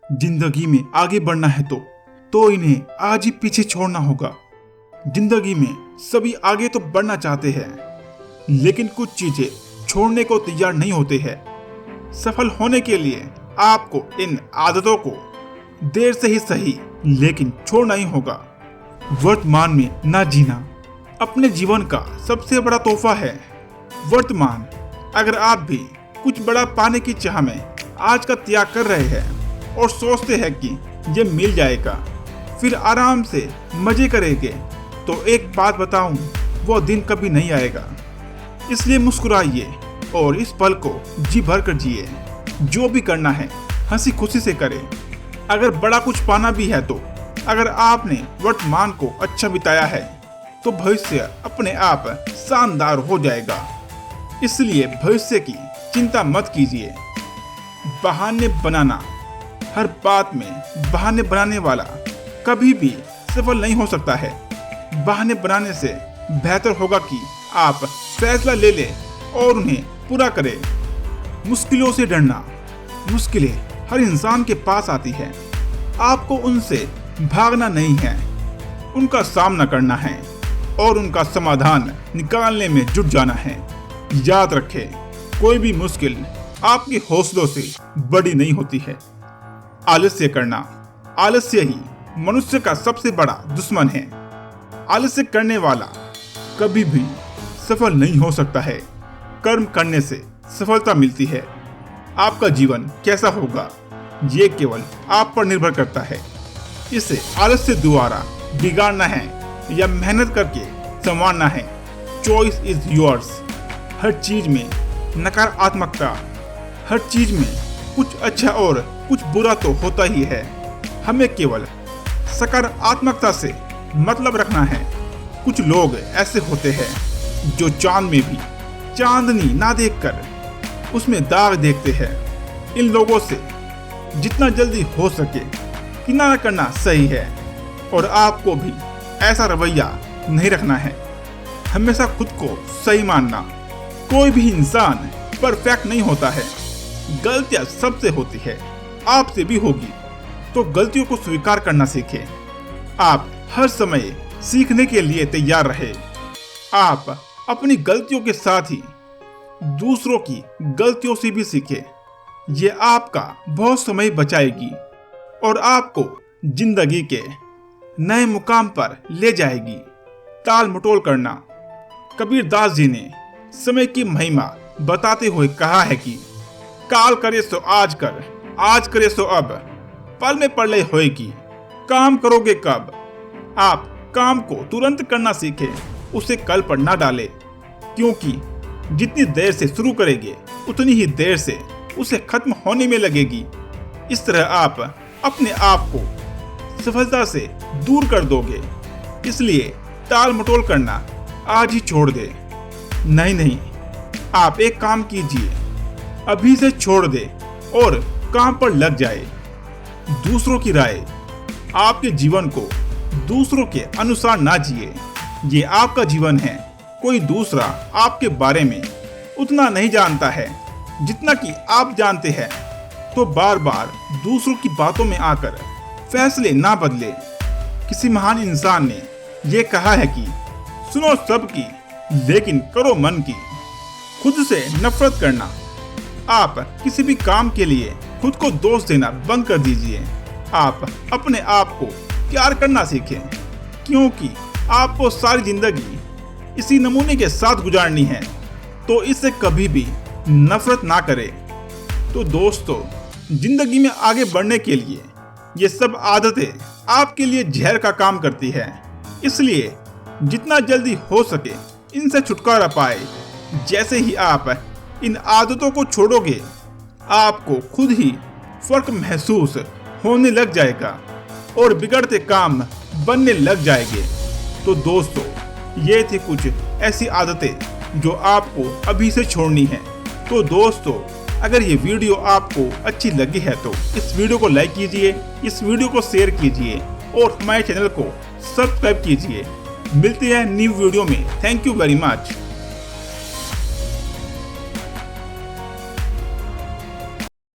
जिंदगी में आगे बढ़ना है तो इन्हें आज ही पीछे छोड़ना होगा। जिंदगी में सभी आगे तो बढ़ना चाहते हैं, लेकिन कुछ चीजें छोड़ने को तैयार नहीं होते हैं। सफल होने के लिए आपको इन आदतों को देर से ही सही लेकिन छोड़ना ही होगा। वर्तमान में ना जीना अपने जीवन का सबसे बड़ा तोहफा है। वर्तमान, अगर आप भी कुछ बड़ा पाने की चाह में आज का त्याग कर रहे हैं और सोचते हैं कि ये मिल जाएगा, फिर आराम से मजे करेंगे, तो एक बात बताऊं, वो दिन कभी नहीं आएगा। इसलिए मुस्कुराइए और इस पल को जी भर कर जिए। जो भी करना है हंसी खुशी से करें। अगर बड़ा कुछ पाना भी है तो अगर आपने वर्तमान को अच्छा बिताया है तो भविष्य अपने आप शानदार हो जाएगा। इसलिए भविष्य की चिंता मत कीजिए। बहाने बनाना, हर बात में बहाने बनाने वाला कभी भी सफल नहीं हो सकता है। बहाने बनाने से बेहतर होगा कि आप फैसला ले लें और उन्हें पूरा करें। मुश्किलों से डरना, मुश्किलें हर इंसान के पास आती है। आपको उनसे भागना नहीं है, उनका सामना करना है और उनका समाधान निकालने में जुट जाना है। याद रखें, कोई भी मुश्किल आपके हौसलों से बड़ी नहीं होती है। आलस्य करना, आलस्य ही मनुष्य का सबसे बड़ा दुश्मन है। आलस्य करने वाला कभी भी सफल नहीं हो सकता है। कर्म करने से सफलता मिलती है। आपका जीवन कैसा होगा ये केवल आप पर निर्भर करता है। इसे आलस्य द्वारा बिगाड़ना है या मेहनत करके संवारना है, चॉइस इज योर्स। हर चीज में नकारात्मकता, हर चीज में कुछ अच्छा और कुछ बुरा तो होता ही है। हमें केवल सकारात्मकता से मतलब रखना है। कुछ लोग ऐसे होते हैं जो चांद में भी चांदनी ना देखकर उसमें दाग देखते हैं। इन लोगों से जितना जल्दी हो सके किनारा करना सही है और आपको भी ऐसा रवैया नहीं रखना है। हमेशा खुद को सही मानना। कोई भी इंसान परफेक्ट नहीं होता है। गलतियां सबसे होती है, आपसे भी होगी, तो गलतियों को स्वीकार करना सीखें। आप हर समय सीखने के लिए तैयार रहे। आप अपनी गलतियों के साथ ही दूसरों की गलतियों से भी सीखें। ये आपका बहुत समय बचाएगी और आपको जिंदगी के नए मुकाम पर ले जाएगी। टाल मटोल करना, कबीरदास जी ने समय की महिमा बताते हुए कहा है कि काल करे सो आज कर, आज करे सो अब, पल में पड़े होएगी, काम करोगे कब। आप काम को तुरंत करना सीखें, उसे कल पर ना डालें, क्योंकि जितनी देर से शुरू करेंगे उतनी ही देर से उसे खत्म होने में लगेगी। इस तरह आप अपने आप को सफलता से दूर कर दोगे। इसलिए टाल मटोल करना आज ही छोड़ दे। नहीं, आप एक काम कीजिए, अभी से छोड़ दे और काम पर लग जाए। दूसरों की राय, आपके जीवन को दूसरों के अनुसार ना जिए। ये आपका जीवन है। कोई दूसरा आपके बारे में उतना नहीं जानता है जितना कि आप जानते हैं, तो बार बार दूसरों की बातों में आकर फैसले ना बदले। किसी महान इंसान ने ये कहा है कि सुनो सबकी लेकिन करो मन की। खुद से नफरत करना, आप किसी भी काम के लिए खुद को दोष देना बंद कर दीजिए। आप अपने आप को प्यार करना सीखें, क्योंकि आपको सारी जिंदगी इसी नमूने के साथ गुजारनी है, तो इससे कभी भी नफरत ना करें। तो दोस्तों, जिंदगी में आगे बढ़ने के लिए ये सब आदतें आपके लिए जहर का काम करती है। इसलिए जितना जल्दी हो सके इनसे छुटकारा पाए। जैसे ही आप इन आदतों को छोड़ोगे, आपको खुद ही फर्क महसूस होने लग जाएगा और बिगड़ते काम बनने लग जाएंगे। तो दोस्तों, ये थी कुछ ऐसी आदतें जो आपको अभी से छोड़नी है। तो दोस्तों, अगर ये वीडियो आपको अच्छी लगी है तो इस वीडियो को लाइक कीजिए, इस वीडियो को शेयर कीजिए और हमारे चैनल को सब्सक्राइब कीजिए। मिलते हैं न्यू वीडियो में। Thank you very much.